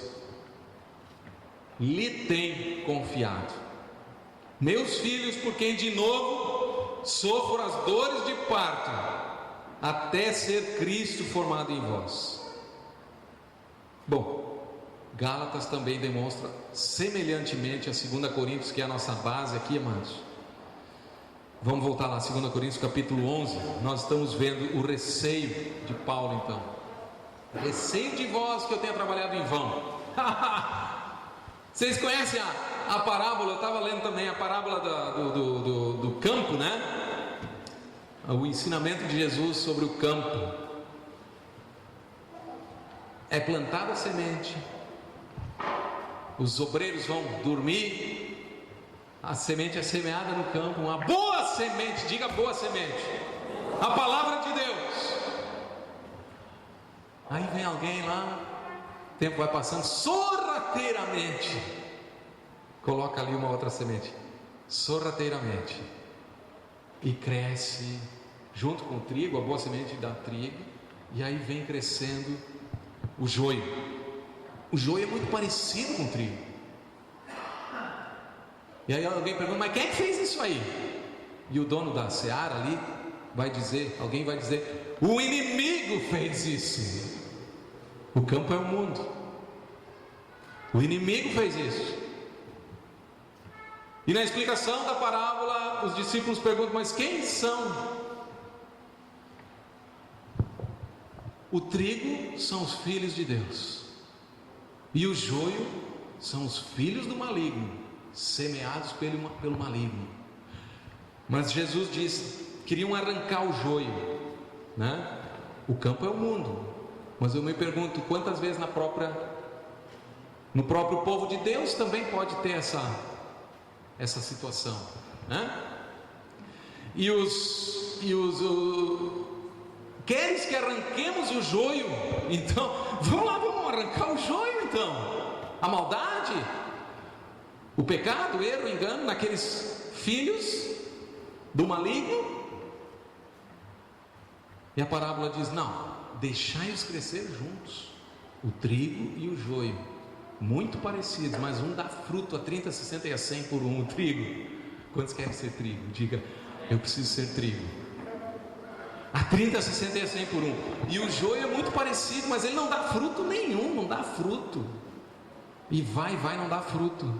lhe tem confiado. Meus filhos, por quem de novo sofro as dores de parto, até ser Cristo formado em vós. Bom, Gálatas também demonstra semelhantemente a 2 Coríntios, que é a nossa base aqui, amados. Vamos voltar lá, 2 Coríntios capítulo 11. Nós estamos vendo o receio de Paulo então. Receio de vós que eu tenha trabalhado em vão. Vocês conhecem a parábola? Eu estava lendo também a parábola do campo, né? O ensinamento de Jesus sobre o campo. É plantada a semente, os obreiros vão dormir, a semente é semeada no campo, uma boa semente, diga boa semente, a palavra de Deus. Aí vem alguém lá, o tempo vai passando, sorrateiramente coloca ali uma outra semente, sorrateiramente, e cresce junto com o trigo, a boa semente dá trigo, e aí vem crescendo o joio. O joio é muito parecido com o trigo. E aí alguém pergunta, mas quem é que fez isso aí? E o dono da seara ali vai dizer, alguém vai dizer, o inimigo fez isso. O campo é o mundo. O inimigo fez isso. E na explicação da parábola, os discípulos perguntam, mas quem são? O trigo são os filhos de Deus, e o joio são os filhos do maligno, semeados pelo maligno. Mas Jesus disse, queriam arrancar o joio, né? O campo é o mundo, mas eu me pergunto, quantas vezes no próprio povo de Deus também pode ter essa situação, né? Queres que arranquemos o joio? Então, vamos lá, vamos arrancar o joio então. A maldade, o pecado, o erro, o engano naqueles filhos do maligno. E a parábola diz, não, deixai-os crescer juntos, o trigo e o joio, muito parecidos, mas um dá fruto a 30, 60 e a 100 por um. O trigo, quantos querem ser trigo? Diga, eu preciso ser trigo. A 30, 60 e a 100 por um. E o joio é muito parecido, mas ele não dá fruto nenhum, não dá fruto. E vai, não dá fruto.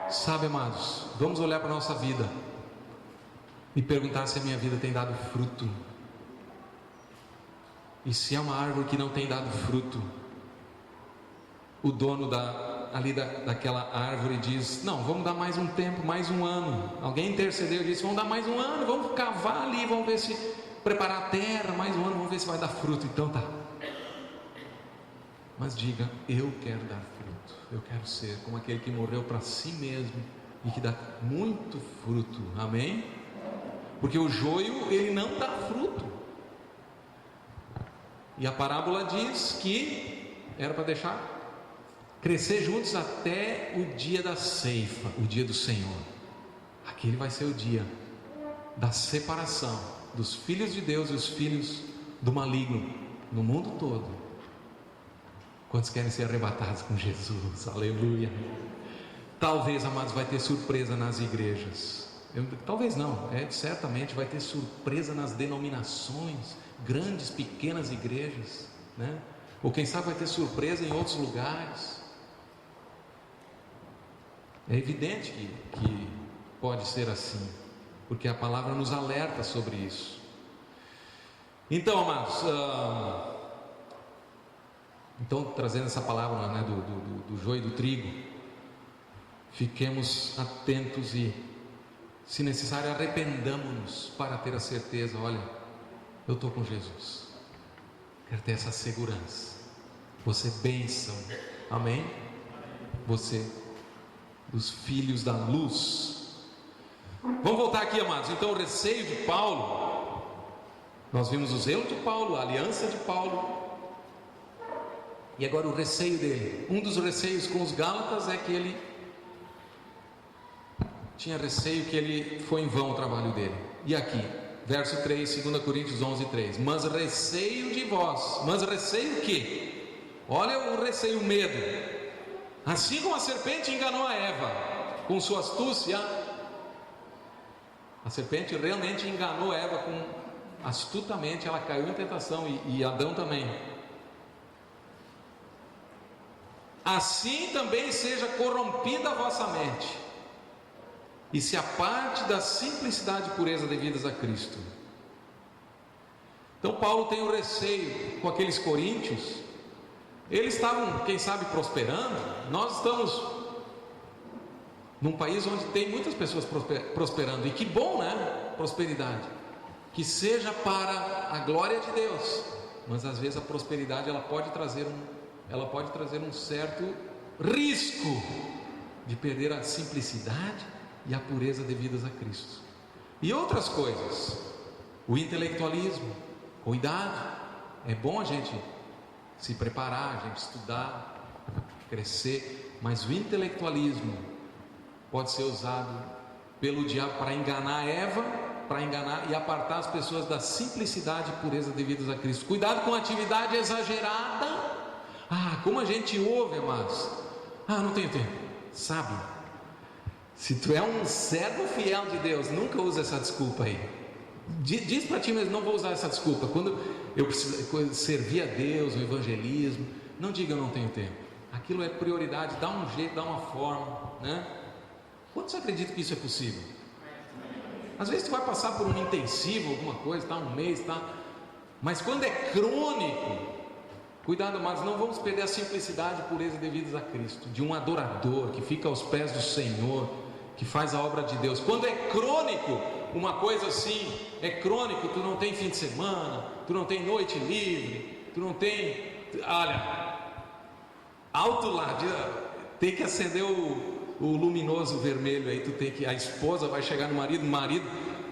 Sabe, amados, vamos olhar para a nossa vida e perguntar se a minha vida tem dado fruto. E se é uma árvore que não tem dado fruto, o dono daquela árvore diz, não, vamos dar mais um tempo, mais um ano. Alguém intercedeu e disse, vamos dar mais um ano, vamos cavar ali, vamos ver se preparar a terra, mais um ano, vamos ver se vai dar fruto. Então tá, mas diga, eu quero dar fruto, eu quero ser como aquele que morreu para si mesmo e que dá muito fruto, amém? Porque o joio, ele não dá fruto. E a parábola diz que era para deixar crescer juntos até o dia da ceifa, o dia do Senhor. Aquele vai ser o dia da separação dos filhos de Deus e os filhos do maligno no mundo todo. Quantos querem ser arrebatados com Jesus? Aleluia. Talvez, amados, vai ter surpresa nas igrejas. Talvez não, certamente vai ter surpresa nas denominações, grandes, pequenas igrejas, né? Ou quem sabe vai ter surpresa em outros lugares. É evidente que pode ser assim, porque a palavra nos alerta sobre isso. Então, amados, trazendo essa palavra, né, do joio e do trigo, fiquemos atentos e, se necessário, arrependamos-nos para ter a certeza, olha, eu estou com Jesus, quero ter essa segurança. Você bênção, amém? Você, os filhos da luz. Vamos voltar aqui, amados. Então, o receio de Paulo, nós vimos o zelo de Paulo, a aliança de Paulo, e agora o receio dele. Um dos receios com os Gálatas é que ele tinha receio que ele foi em vão o trabalho dele. E aqui, verso 3, 2 Coríntios 11, 3. Mas receio de vós. Mas receio o quê? Olha o receio, o medo. Assim como a serpente enganou a Eva com sua astúcia, a serpente realmente enganou Eva astutamente, ela caiu em tentação, e Adão também. assim também seja corrompida a vossa mente, e se aparte da simplicidade e pureza devidas a Cristo. Então Paulo tem um receio com aqueles coríntios. Eles estavam, quem sabe, prosperando. Nós estamos num país onde tem muitas pessoas prosperando, e que bom, né? Prosperidade, que seja para a glória de Deus. Mas às vezes a prosperidade ela pode trazer um certo risco de perder a simplicidade e a pureza devidas a Cristo. E outras coisas, o intelectualismo. Cuidado, é bom a gente se preparar, a gente estudar, crescer, mas o intelectualismo pode ser usado pelo diabo para enganar Eva, para enganar e apartar as pessoas da simplicidade e pureza devidas a Cristo. Cuidado com a atividade exagerada. Como a gente ouve, amados. Não tenho tempo. Sabe, se tu é um servo fiel de Deus, nunca usa essa desculpa aí. Diz para ti mesmo: não vou usar essa desculpa. Quando eu preciso servir a Deus, o evangelismo, não diga eu não tenho tempo. Aquilo é prioridade, dá um jeito, dá uma forma, né? Quantos acreditam que isso é possível? Às vezes tu vai passar por um intensivo, alguma coisa, um mês, mas quando é crônico, cuidado, mas não vamos perder a simplicidade e pureza devidas a Cristo, de um adorador que fica aos pés do Senhor, que faz a obra de Deus. Quando é crônico, uma coisa assim, é crônico, tu não tem fim de semana, tu não tem noite livre, tu não tem, olha, alto lá, tem que acender o luminoso vermelho aí, a esposa vai chegar no marido,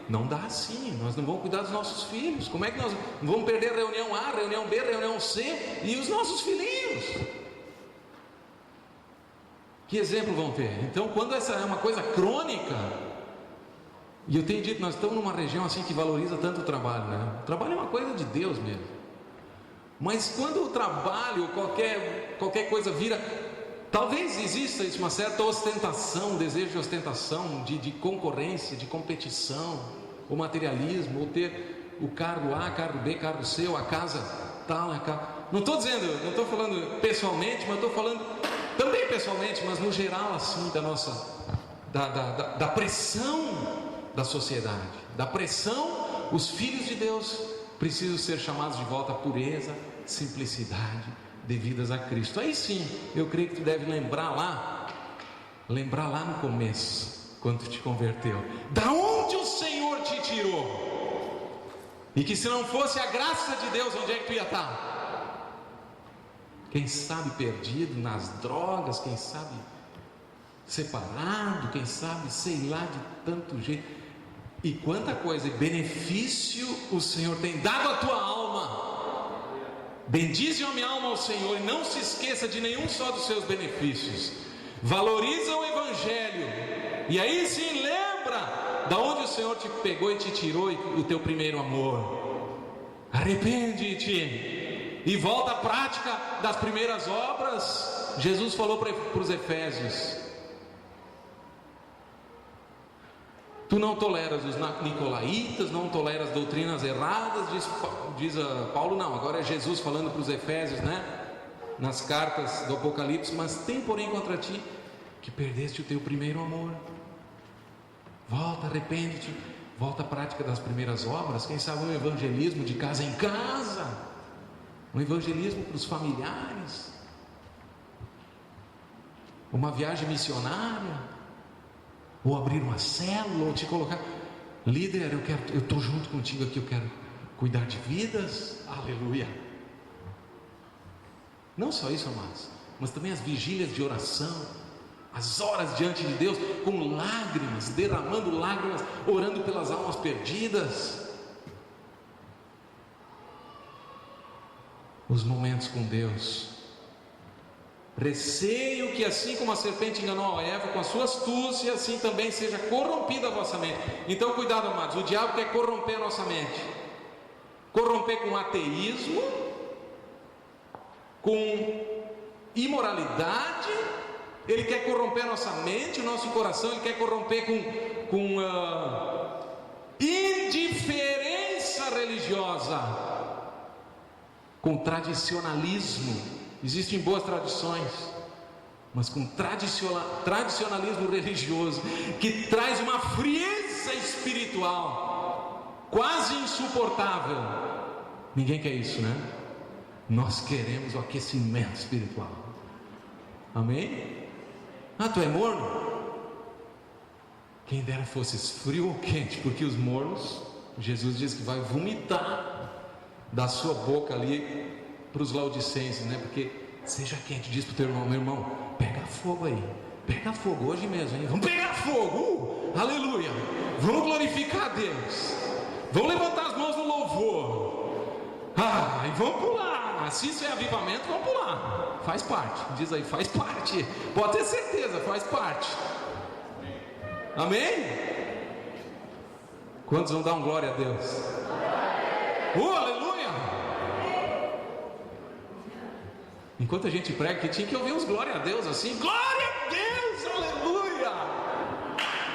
não dá assim, nós não vamos cuidar dos nossos filhos. Como é que nós vamos perder reunião A, reunião B, reunião C e os nossos filhinhos? Que exemplo vão ter? Então, quando essa é uma coisa crônica, e eu tenho dito, nós estamos numa região assim que valoriza tanto o trabalho, né? O trabalho é uma coisa de Deus mesmo. Mas quando o trabalho, qualquer coisa vira, talvez exista uma certa ostentação, desejo de ostentação, de concorrência, de competição, ou materialismo, ou ter o cargo A, cargo B, cargo C, ou a casa tal, não estou dizendo, não estou falando pessoalmente, mas estou falando também pessoalmente, mas no geral assim, da pressão da sociedade, da pressão. Os filhos de Deus precisam ser chamados de volta à pureza, simplicidade devidas a Cristo. Aí sim, eu creio que tu deve lembrar lá no começo, quando tu te converteu, da onde o Senhor te tirou, e que se não fosse a graça de Deus, onde é que tu ia estar? Quem sabe perdido nas drogas, quem sabe separado, quem sabe, sei lá, de tanto jeito. E quanta coisa e benefício o Senhor tem dado à tua alma. Bendize a minha alma ao Senhor, e não se esqueça de nenhum só dos seus benefícios. Valoriza o Evangelho, e aí sim lembra da onde o Senhor te pegou e te tirou, e o teu primeiro amor. Arrepende-te e volta à prática das primeiras obras. Jesus falou para os Efésios: tu não toleras os nicolaítas, não toleras doutrinas erradas, diz Paulo, não, agora é Jesus falando para os Efésios, né? Nas cartas do Apocalipse: mas tem porém contra ti que perdeste o teu primeiro amor. Volta, arrepende-te, volta à prática das primeiras obras. Quem sabe um evangelismo de casa em casa, um evangelismo para os familiares, uma viagem missionária, ou abrir uma célula, ou te colocar, líder, eu estou junto contigo aqui, eu quero cuidar de vidas, aleluia. Não só isso, amados, mas também as vigílias de oração, as horas diante de Deus, com lágrimas, derramando lágrimas, orando pelas almas perdidas, os momentos com Deus. Receio que assim como a serpente enganou a Eva com a sua astúcia, assim também seja corrompida a vossa mente. Então cuidado, amados, o diabo quer corromper a nossa mente, corromper com ateísmo, com imoralidade. Ele quer corromper a nossa mente, o nosso coração. Ele quer corromper com indiferença religiosa, com tradicionalismo. Existem boas tradições, mas com tradicionalismo religioso, que traz uma frieza espiritual quase insuportável. Ninguém quer isso, né? Nós queremos o aquecimento espiritual. Amém? Ah, tu é morno? Quem dera fosses frio ou quente, porque os mornos, Jesus diz que vai vomitar da sua boca ali para os laodicenses, né? Porque seja quente, diz para o teu irmão: meu irmão, pega fogo aí, pega fogo hoje mesmo, hein? Vamos pegar fogo, aleluia, vamos glorificar a Deus, vamos levantar as mãos no louvor, e vamos pular. Se isso é avivamento, vamos pular, faz parte, diz aí, faz parte, pode ter certeza, faz parte. Amém? Quantos vão dar um glória a Deus? Aleluia! Enquanto a gente prega, que tinha que ouvir uns glória a Deus assim, glória a Deus, aleluia!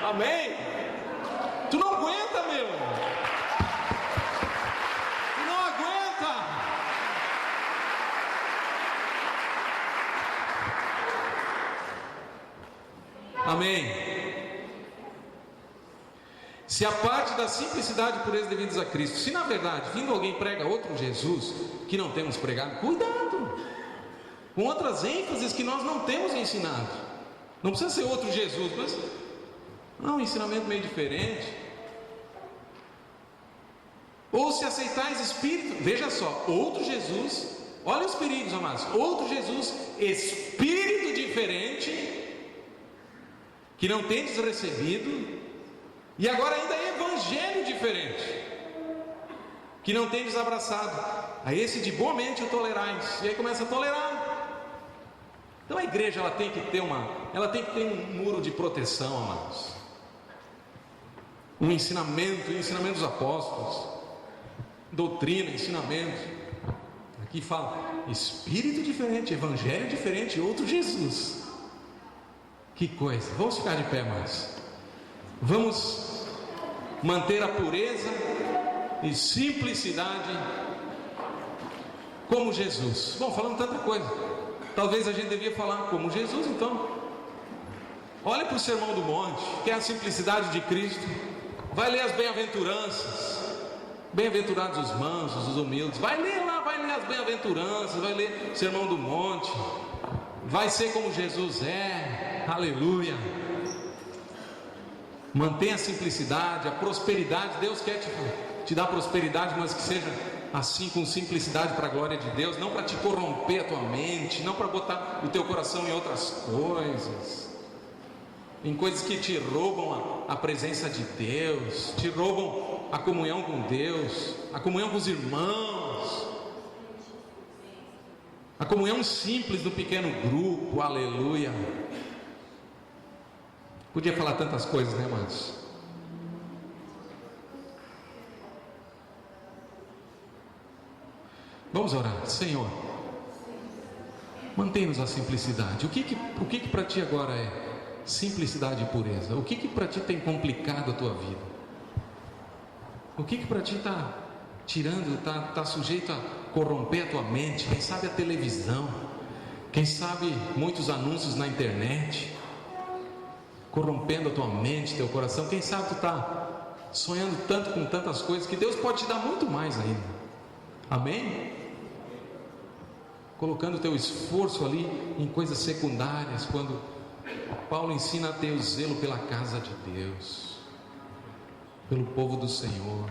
Amém? Tu não aguenta, meu! Tu não aguenta! Amém? Se a parte da simplicidade e pureza devidas a Cristo, se na verdade vindo alguém prega outro Jesus que não temos pregado, cuidado com outras ênfases que nós não temos ensinado. Não precisa ser outro Jesus, mas um ensinamento meio diferente. Ou se aceitais espírito, veja só, outro Jesus, olha os perigos, amados, outro Jesus, espírito diferente, que não tendes recebido, e agora ainda é evangelho diferente, que não tendes abraçado, a esse de boa mente o tolerais. E aí começa a tolerar. Então a igreja ela tem que ter um muro de proteção, amados. Um ensinamento dos apóstolos, doutrina, ensinamento. Aqui fala espírito diferente, evangelho diferente, outro Jesus. Que coisa! Vamos ficar de pé, amados. Vamos manter a pureza e simplicidade como Jesus. Bom, falando tanta coisa, talvez a gente devia falar como Jesus. Então olhe para o Sermão do Monte, que é a simplicidade de Cristo. Vai ler as bem-aventuranças. Bem-aventurados os mansos, os humildes. Vai ler lá, vai ler as bem-aventuranças, vai ler o Sermão do Monte. Vai ser como Jesus é. Aleluia. Mantenha a simplicidade, a prosperidade. Deus quer te dar prosperidade, mas que seja assim, com simplicidade, para a glória de Deus. Não para te corromper a tua mente, não para botar o teu coração em outras coisas, em coisas que te roubam a presença de Deus, te roubam a comunhão com Deus, a comunhão com os irmãos, a comunhão simples do pequeno grupo. Aleluia. Podia falar tantas coisas, né, amados? Vamos orar. Senhor, mantém-nos a simplicidade. O que para ti agora é simplicidade e pureza? O que para ti tem complicado a tua vida? O que para ti está tirando, está sujeito a corromper a tua mente? Quem sabe a televisão, quem sabe muitos anúncios na internet, corrompendo a tua mente, teu coração. Quem sabe tu está sonhando tanto com tantas coisas, que Deus pode te dar muito mais ainda. Amém? Colocando o teu esforço ali em coisas secundárias, quando Paulo ensina a ter o zelo pela casa de Deus, pelo povo do Senhor.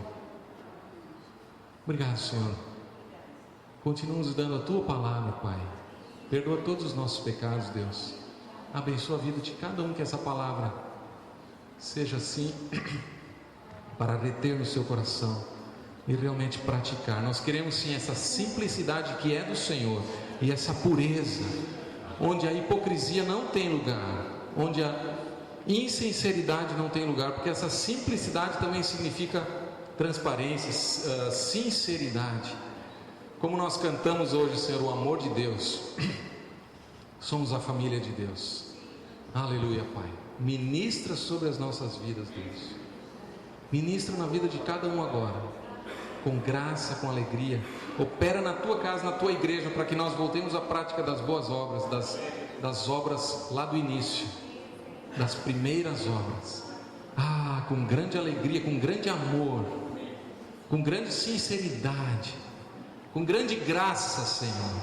Obrigado, Senhor. Continua nos dando a tua palavra, Pai. Perdoa todos os nossos pecados, Deus. Abençoa a vida de cada um, que essa palavra seja assim para reter no seu coração e realmente praticar. Nós queremos sim essa simplicidade que é do Senhor, e essa pureza, onde a hipocrisia não tem lugar, onde a insinceridade não tem lugar, porque essa simplicidade também significa transparência, sinceridade. Como nós cantamos hoje, Senhor, o amor de Deus. Somos a família de Deus. Aleluia, Pai. Ministra sobre as nossas vidas, Deus. Ministra na vida de cada um agora, com graça, com alegria. Opera na tua casa, na tua igreja, para que nós voltemos à prática das boas obras, das obras lá do início, das primeiras obras. Com grande alegria, com grande amor, com grande sinceridade, com grande graça, Senhor,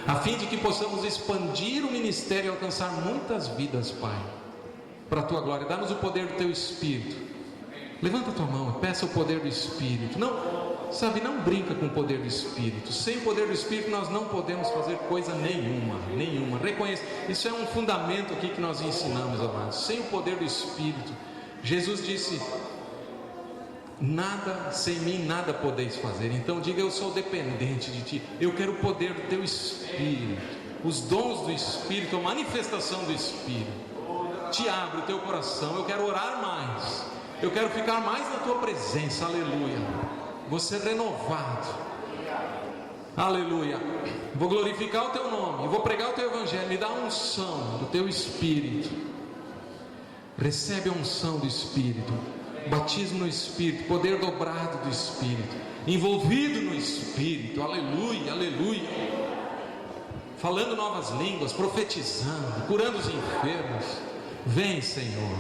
a fim de que possamos expandir o ministério e alcançar muitas vidas, Pai, para a Tua glória. Dá-nos o poder do Teu Espírito. Levanta a tua mão e peça o poder do Espírito. Não brinca com o poder do Espírito. Sem o poder do Espírito nós não podemos fazer coisa nenhuma. Reconheça, isso é um fundamento aqui que nós ensinamos, amados. Sem o poder do Espírito, Jesus disse: nada, sem mim nada podeis fazer. Então diga: eu sou dependente de Ti. Eu quero o poder do Teu Espírito, os dons do Espírito, a manifestação do Espírito. Te abre o teu coração. Eu quero orar mais, eu quero ficar mais na Tua presença. Aleluia. Vou ser renovado. Aleluia. Vou glorificar o Teu nome, vou pregar o Teu Evangelho. Me dá a unção do Teu Espírito. Recebe a unção do Espírito, batismo no Espírito, poder dobrado do Espírito, envolvido no Espírito. Aleluia, aleluia. Falando novas línguas, profetizando, curando os enfermos. Vem, Senhor,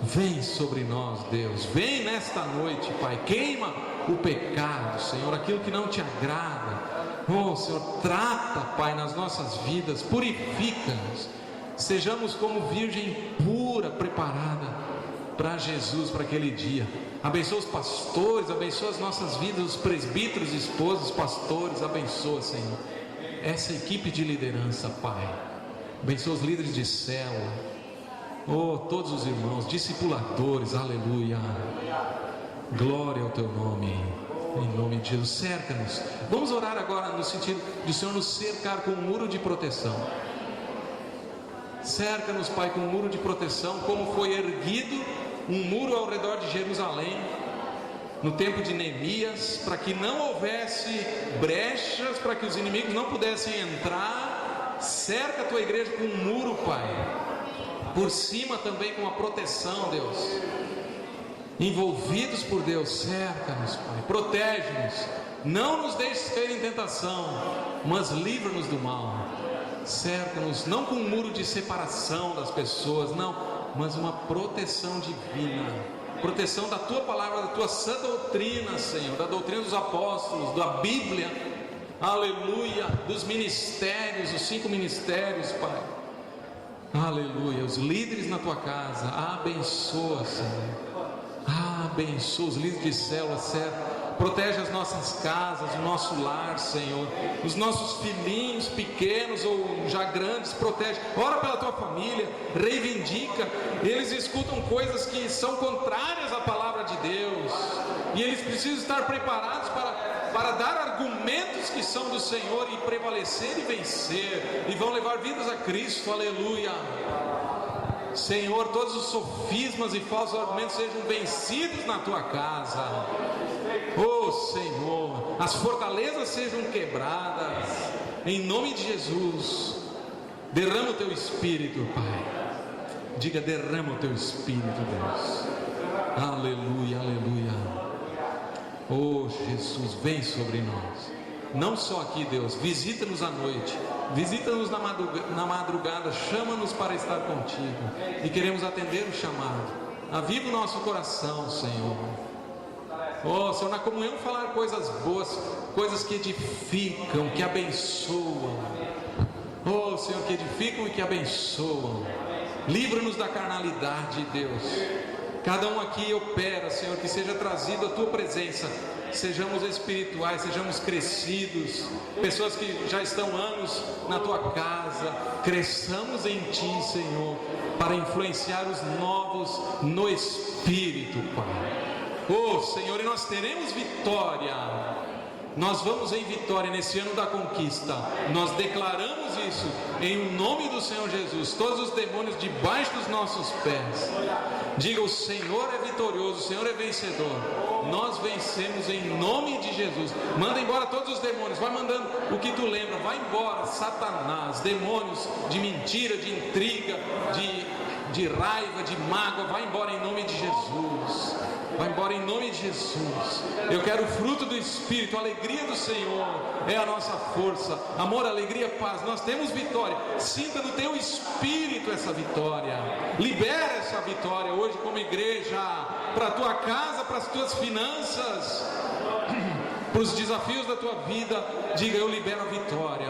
vem sobre nós, Deus. Vem nesta noite, Pai. Queima o pecado, Senhor, aquilo que não Te agrada. Senhor, trata, Pai, nas nossas vidas. Purifica-nos. Sejamos como virgem pura, preparada para Jesus, para aquele dia. Abençoa os pastores, abençoa as nossas vidas, os presbíteros, esposos, pastores. Abençoa, Senhor, essa equipe de liderança, Pai. Abençoa os líderes de célula. Todos os irmãos, discipuladores. Aleluia. Glória ao Teu nome. Em nome de Jesus. Cerca-nos. Vamos orar agora no sentido de o Senhor nos cercar com um muro de proteção. Cerca-nos, Pai, com um muro de proteção, como foi erguido um muro ao redor de Jerusalém no tempo de Neemias, para que não houvesse brechas, para que os inimigos não pudessem entrar. Cerca a Tua igreja com um muro, Pai, por cima também com a proteção, Deus. Envolvidos por Deus, cerca-nos, Pai, protege-nos. Não nos deixes cair em tentação, mas livra-nos do mal. Cerca-nos, não com um muro de separação das pessoas, não, mas uma proteção divina, proteção da Tua palavra, da Tua sã doutrina, Senhor, da doutrina dos apóstolos, da Bíblia, aleluia, dos ministérios, os 5 ministérios, Pai, aleluia, os líderes na Tua casa. Abençoa, Senhor, abençoa os líderes de célula, certo? Protege as nossas casas, o nosso lar, Senhor. Os nossos filhinhos pequenos ou já grandes, protege. Ora pela tua família, reivindica. Eles escutam coisas que são contrárias à palavra de Deus, e eles precisam estar preparados para dar argumentos que são do Senhor, e prevalecer e vencer, e vão levar vidas a Cristo. Aleluia. Senhor, todos os sofismas e falsos argumentos sejam vencidos na Tua casa. Senhor, as fortalezas sejam quebradas, em nome de Jesus. Derrama o Teu Espírito, Pai. Diga: derrama o Teu Espírito, Deus. Aleluia, aleluia. Jesus, vem sobre nós. Não só aqui, Deus, visita-nos à noite, visita-nos na madrugada, chama-nos para estar contigo, e queremos atender o chamado. Aviva o nosso coração, Senhor. Senhor, na comunhão falar coisas boas, coisas que edificam, que abençoam. Senhor, que edificam e que abençoam. Livra-nos da carnalidade, Deus. Cada um aqui opera, Senhor, que seja trazido a Tua presença. Sejamos espirituais, sejamos crescidos, pessoas que já estão anos na Tua casa. Cresçamos em Ti, Senhor, para influenciar os novos no Espírito, Pai. Senhor, e nós teremos vitória. Nós vamos em vitória nesse ano da conquista. Nós declaramos isso em nome do Senhor Jesus. Todos os demônios debaixo dos nossos pés. Diga: o Senhor é vitorioso, o Senhor é vencedor. Nós vencemos em nome de Jesus. Manda embora todos os demônios. Vai mandando o que Tu lembra. Vai embora, Satanás, demônios de mentira, de intriga, de raiva, de mágoa, vai embora em nome de Jesus. Vai embora em nome de Jesus. Eu quero o fruto do Espírito, a alegria do Senhor é a nossa força. Amor, alegria, paz. Nós temos vitória. Sinta no teu espírito essa vitória. Libera essa vitória hoje como igreja, para a tua casa, para as tuas finanças, para os desafios da tua vida. Diga: eu libero a vitória.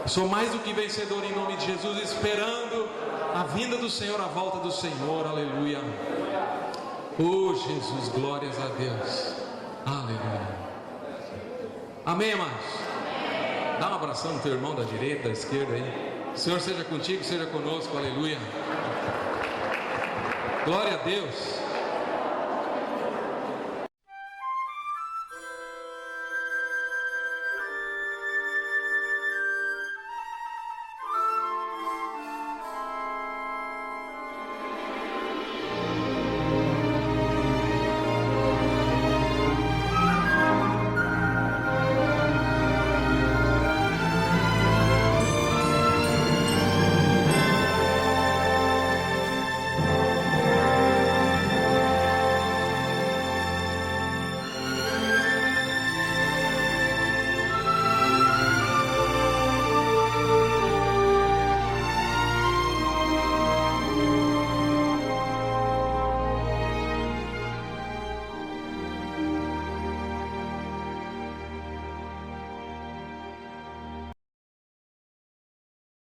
Sou mais do que vencedor em nome de Jesus, esperando a vinda do Senhor, a volta do Senhor. Aleluia. Oh Jesus, glórias a Deus. Aleluia. Amém, amados? Dá um abração no teu irmão da direita, da esquerda aí. O Senhor seja contigo, seja conosco. Aleluia. Glória a Deus.